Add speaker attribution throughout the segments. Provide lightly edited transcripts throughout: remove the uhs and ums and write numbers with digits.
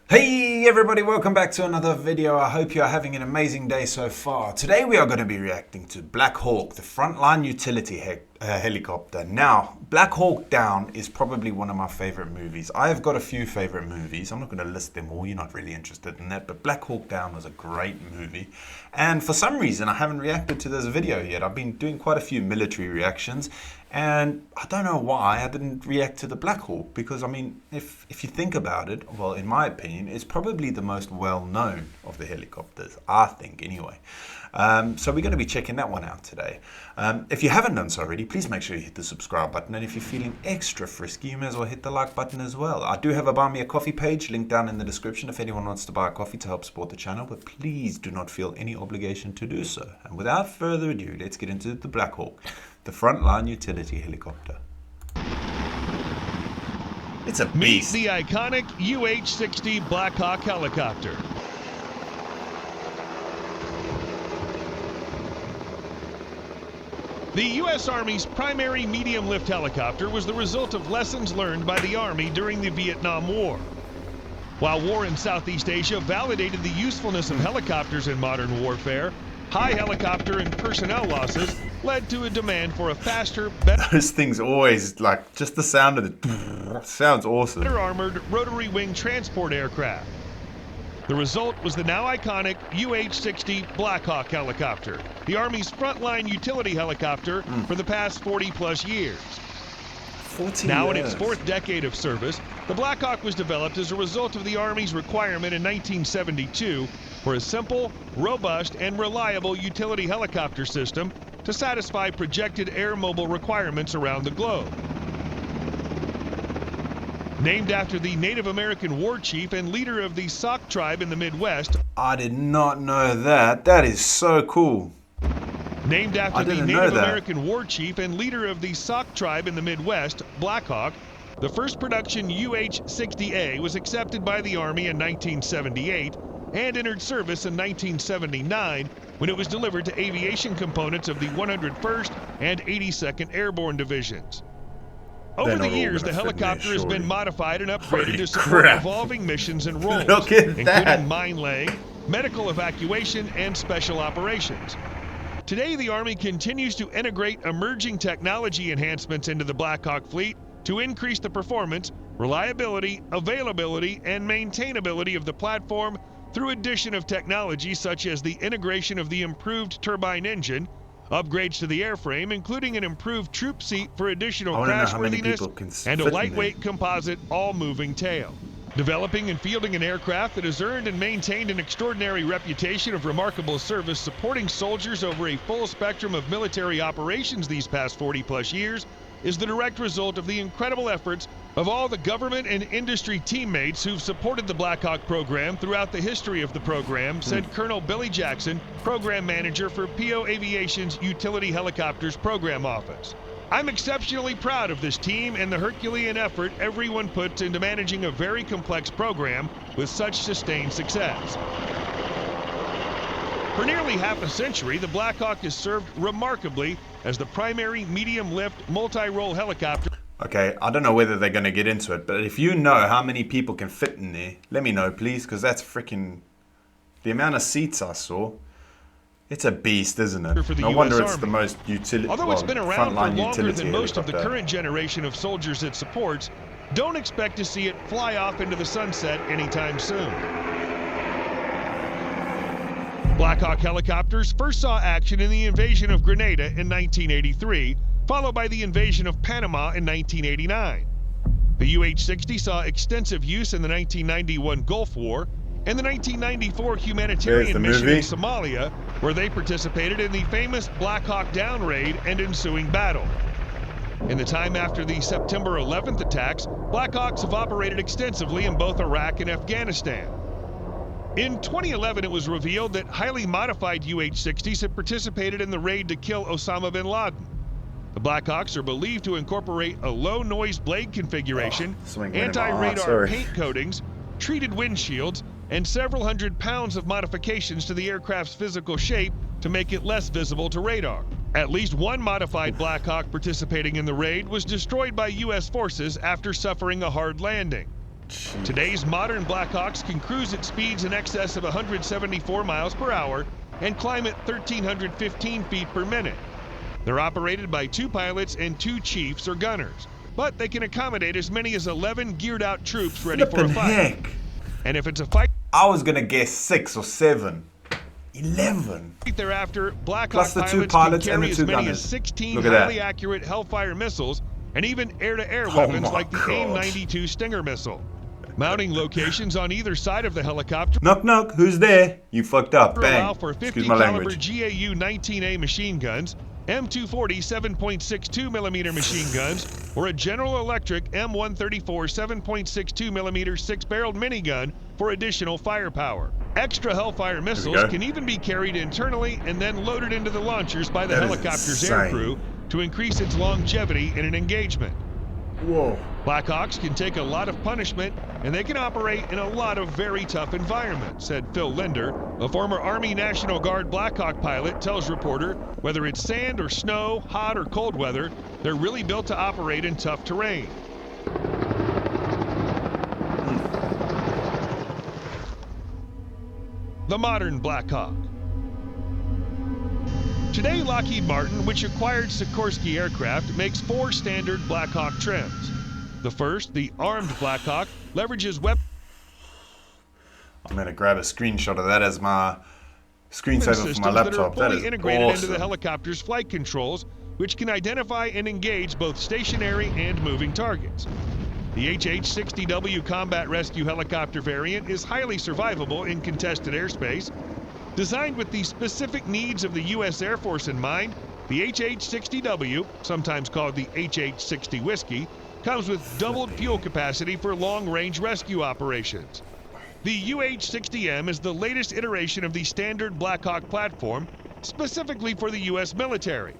Speaker 1: Hey everybody, welcome back to another video. I hope you are having an amazing day so far. Today we are going to be reacting to Black Hawk, the frontline utility helicopter. Now, Black Hawk Down is probably one of my favorite movies. I have got a few favorite movies. I'm not going to list them all, you're not really interested in that, but Black Hawk Down was a great movie. And for some reason, I haven't reacted to this video yet. I've been doing quite a few military reactions, and I don't know why I didn't react to the Black Hawk, because I mean, if you think about it, well, in my opinion, it's probably the most well-known of the helicopters, I think anyway. So we're going to be checking that one out today. If you haven't done so already, please make sure you hit the subscribe button, and if you're feeling extra frisky, you may as well hit the like button as well. I do have a Buy Me a Coffee page, linked down in the description if anyone wants to buy a coffee to help support the channel, but please do not feel any obligation to do so. And without further ado, let's get into the Black Hawk, the frontline utility helicopter. It's a beast.
Speaker 2: Meet the iconic UH-60 Black Hawk helicopter. The U.S. Army's primary medium-lift helicopter was the result of lessons learned by the Army during the Vietnam War. While war in Southeast Asia validated the usefulness of helicopters in modern warfare, high helicopter and personnel losses led to a demand for a faster, better...
Speaker 1: Those things always, like, just the sound of it sounds awesome.
Speaker 2: Better armored rotary wing transport aircraft. The result was the now iconic UH-60 Black Hawk helicopter, the Army's frontline utility helicopter for the past 40-plus years.
Speaker 1: 40
Speaker 2: now
Speaker 1: years.
Speaker 2: In its fourth decade of service, the Black Hawk was developed as a result of the Army's requirement in 1972 for a simple, robust, and reliable utility helicopter system to satisfy projected air mobile requirements around the globe. Named after the Native American war chief and leader of the Sauk tribe in the Midwest.
Speaker 1: I did not know that. That is so cool.
Speaker 2: Named after the Native American war chief and leader of the Sauk tribe in the Midwest, Black Hawk, the first production UH-60A was accepted by the Army in 1978 and entered service in 1979 when it was delivered to aviation components of the 101st and 82nd Airborne Divisions. Over the years, the helicopter has been modified and upgraded to support evolving missions and roles, including mine laying, medical evacuation, and special operations. Today, the Army continues to integrate emerging technology enhancements into the Black Hawk fleet to increase the performance, reliability, availability, and maintainability of the platform through addition of technology such as the integration of the improved turbine engine, upgrades to the airframe, including an improved troop seat for additional crashworthiness, and a lightweight composite all-moving tail. Developing and fielding an aircraft that has earned and maintained an extraordinary reputation of remarkable service supporting soldiers over a full spectrum of military operations these past 40-plus years is the direct result of the incredible efforts of all the government and industry teammates who've supported the Black Hawk program throughout the history of the program, said Colonel Billy Jackson, Program Manager for PO Aviation's Utility Helicopters Program Office. I'm exceptionally proud of this team and the Herculean effort everyone puts into managing a very complex program with such sustained success. For nearly half a century, the Black Hawk has served remarkably as the primary medium-lift multi-role helicopter.
Speaker 1: Okay, I don't know whether they're going to get into it, but if you know how many people can fit in there, let me know, please, because that's freaking... The amount of seats I saw, it's a beast, isn't it? No wonder it's the most utility...
Speaker 2: Although it's been around for longer than most of the current generation of soldiers it supports, don't expect to see it fly off into the sunset anytime soon. Black Hawk helicopters first saw action in the invasion of Grenada in 1983, followed by the invasion of Panama in 1989. The UH-60 saw extensive use in the 1991 Gulf War and the 1994 humanitarian mission in Somalia, where they participated in the famous Black Hawk Down raid and ensuing battle. In the time after the September 11th attacks, Black Hawks have operated extensively in both Iraq and Afghanistan. In 2011, it was revealed that highly modified UH-60s had participated in the raid to kill Osama bin Laden. The Black Hawks are believed to incorporate a low-noise blade configuration, anti-radar paint coatings, treated windshields, and several hundred pounds of modifications to the aircraft's physical shape to make it less visible to radar. At least one modified Black Hawk participating in the raid was destroyed by U.S. forces after suffering a hard landing.
Speaker 1: Jeez.
Speaker 2: Today's modern Blackhawks can cruise at speeds in excess of 174 miles per hour and climb at 1,315 feet per minute. They're operated by 2 pilots and 2 chiefs or gunners, but they can accommodate as many as 11 geared-out troops ready for a fight.
Speaker 1: Heck.
Speaker 2: And if it's a fight,
Speaker 1: I was gonna guess 6 or 7. 11.
Speaker 2: Thereafter, Blackhawk
Speaker 1: Plus the 2 pilots
Speaker 2: can
Speaker 1: and
Speaker 2: carry
Speaker 1: the 2
Speaker 2: as many
Speaker 1: gunners.
Speaker 2: as 16
Speaker 1: Look at
Speaker 2: highly
Speaker 1: that.
Speaker 2: accurate Hellfire missiles and even air-to-air
Speaker 1: Oh
Speaker 2: weapons
Speaker 1: my
Speaker 2: like the
Speaker 1: God.
Speaker 2: AIM-92 Stinger missile. Mounting locations on either side of the helicopter
Speaker 1: Knock knock, who's there? You fucked up.
Speaker 2: allow
Speaker 1: Bang.
Speaker 2: for 50
Speaker 1: Excuse my
Speaker 2: caliber
Speaker 1: language.
Speaker 2: GAU-19A machine guns, M240 7.62mm machine guns, or a General Electric M134 7.62mm 6-barreled minigun for additional firepower. Extra Hellfire missiles can even be carried internally and then loaded into the launchers by the
Speaker 1: That is
Speaker 2: helicopter's
Speaker 1: insane.
Speaker 2: aircrew to increase its longevity in an engagement.
Speaker 1: Whoa.
Speaker 2: Blackhawks can take a lot of punishment, and they can operate in a lot of very tough environments, said Phil Linder, a former Army National Guard Blackhawk pilot, tells reporter, whether it's sand or snow, hot or cold weather, they're really built to operate in tough terrain. The modern Blackhawk. Today, Lockheed Martin, which acquired Sikorsky Aircraft, makes 4 standard Blackhawk trims. The first, the armed Blackhawk, leverages weapons.
Speaker 1: I'm gonna grab a screenshot of that as my screensaver for my laptop.
Speaker 2: That are fully
Speaker 1: is
Speaker 2: integrated
Speaker 1: awesome.
Speaker 2: into the helicopter's flight controls, which can identify and engage both stationary and moving targets. The UH-60W combat rescue helicopter variant is highly survivable in contested airspace. Designed with the specific needs of the U.S. Air Force in mind, the UH-60W, sometimes called the UH-60 Whiskey, comes with doubled fuel capacity for long-range rescue operations. The UH-60M is the latest iteration of the standard Blackhawk platform, specifically for the U.S. military.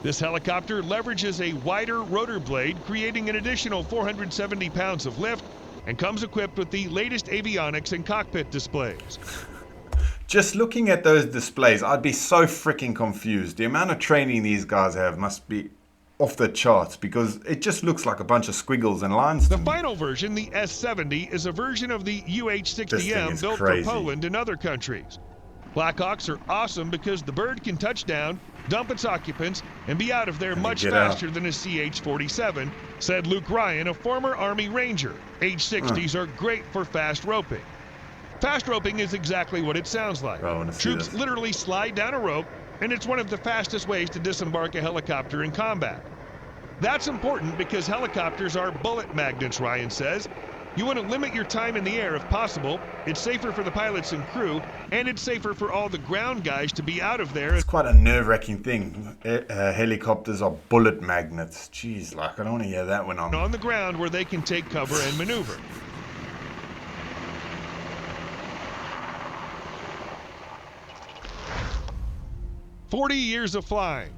Speaker 2: This helicopter leverages a wider rotor blade, creating an additional 470 pounds of lift, and comes equipped with the latest avionics and cockpit displays.
Speaker 1: Just looking at those displays, I'd be so freaking confused. The amount of training these guys have must be off the charts, because it just looks like a bunch of squiggles and lines.
Speaker 2: The final version, the S-70, is a version of the UH-60M built for Poland and other countries. Blackhawks are awesome because the bird can touch down, dump its occupants, and be out of there much faster than a CH-47, said Luke Ryan, a former Army Ranger. H-60s are great for fast roping. Fast roping is exactly what it sounds like. Troops literally slide down a rope, and it's one of the fastest ways to disembark a helicopter in combat. That's important because helicopters are bullet magnets, Ryan says. You want to limit your time in the air if possible. It's safer for the pilots and crew, and it's safer for all the ground guys to be out of there.
Speaker 1: It's quite a nerve-wracking thing. Helicopters are bullet magnets. Jeez, like, I don't want to hear that when I'm
Speaker 2: on the ground where they can take cover and maneuver. "40 years of flying."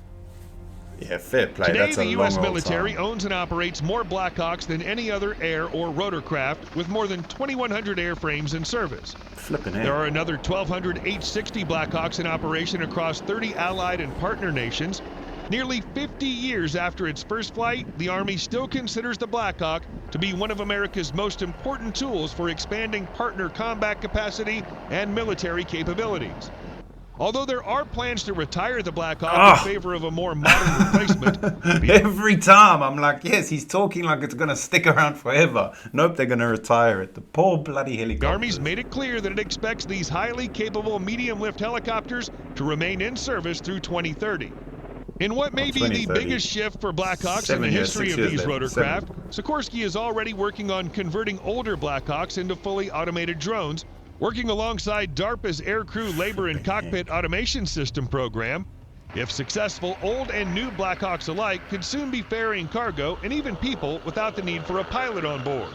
Speaker 1: Yeah, fair play.
Speaker 2: Today,
Speaker 1: That's a
Speaker 2: the U.S.
Speaker 1: long old
Speaker 2: military
Speaker 1: time.
Speaker 2: owns and operates more Blackhawks than any other air or rotorcraft, with more than 2,100 airframes in service.
Speaker 1: Flipping
Speaker 2: There are another 1,200 H-60 Blackhawks in operation across 30 allied and partner nations. Nearly 50 years after its first flight, the Army still considers the Blackhawk to be one of America's most important tools for expanding partner combat capacity and military capabilities. Although there are plans to retire the Blackhawk in favor of a more modern replacement.
Speaker 1: Every time I'm like, yes, he's talking like it's going to stick around forever. Nope, they're going to retire it. The poor bloody helicopter.
Speaker 2: The Army's made it clear that it expects these highly capable medium-lift helicopters to remain in service through 2030. In what may be the biggest shift for Blackhawks in the history of these rotorcraft, Sikorsky is already working on converting older Blackhawks into fully automated drones, working alongside DARPA's Aircrew Labor and Cockpit Automation System program. If successful, old and new Blackhawks alike could soon be ferrying cargo and even people without the need for a pilot on board.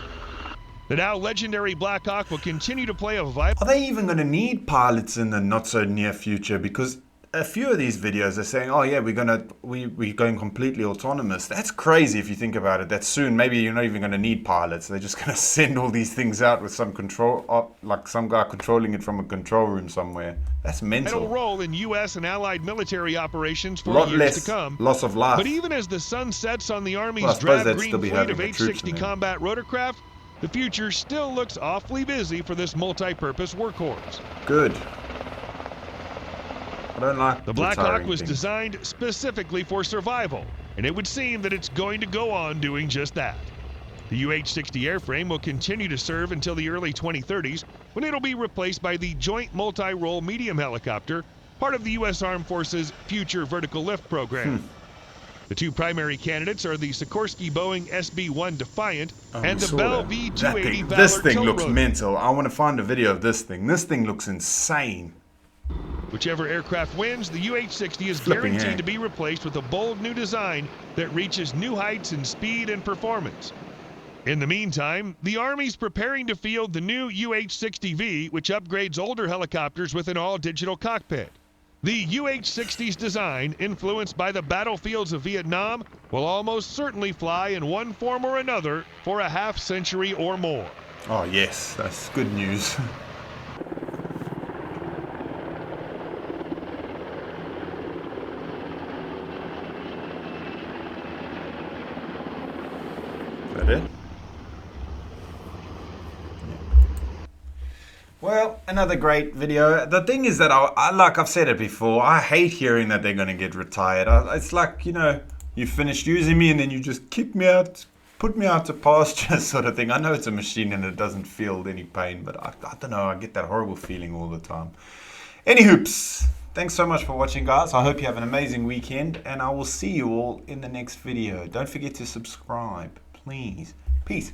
Speaker 2: The now legendary Blackhawk will continue to play a vital...
Speaker 1: Are they even going to need pilots in the not so near future? Because a few of these videos are saying, oh yeah, we're going completely autonomous. That's crazy if you think about it. That soon maybe you're not even going to need pilots. They're just going to send all these things out with some control, like some guy controlling it from a control room somewhere. That's mental.
Speaker 2: Vital role in U.S. and allied military operations for years to come.
Speaker 1: Loss of life.
Speaker 2: But even as the sun sets on the Army's drab green fleet of H-60 combat rotorcraft, The future still looks awfully busy for this multi-purpose workhorse.
Speaker 1: Good. I don't like
Speaker 2: the Black Hawk was
Speaker 1: things.
Speaker 2: designed specifically for survival, and it would seem that it's going to go on doing just that. The UH-60 airframe will continue to serve until the early 2030s, when it'll be replaced by the Joint Multi-Role Medium Helicopter, part of the U.S. Armed Forces Future Vertical Lift program. The two primary candidates are the Sikorsky-Boeing SB-1 Defiant and the Bell V-280 Valor.
Speaker 1: This thing looks mental. I want to find a video of this thing. This thing looks insane.
Speaker 2: Whichever aircraft wins, the UH-60 is guaranteed to be replaced with a bold new design that reaches new heights in speed and performance. In the meantime, the Army's preparing to field the new UH-60V, which upgrades older helicopters with an all-digital cockpit. The UH-60's design, influenced by the battlefields of Vietnam, will almost certainly fly in one form or another for a half-century or more.
Speaker 1: Oh yes, that's good news. Is that it? Well, another great video. The thing is that, like I've said it before, I hate hearing that they're going to get retired. It's like, you know, you finished using me and then you just kick me out, put me out to pasture sort of thing. I know it's a machine and it doesn't feel any pain, but I don't know, I get that horrible feeling all the time. Any hoops. Thanks so much for watching, guys. I hope you have an amazing weekend, and I will see you all in the next video. Don't forget to subscribe, please. Peace.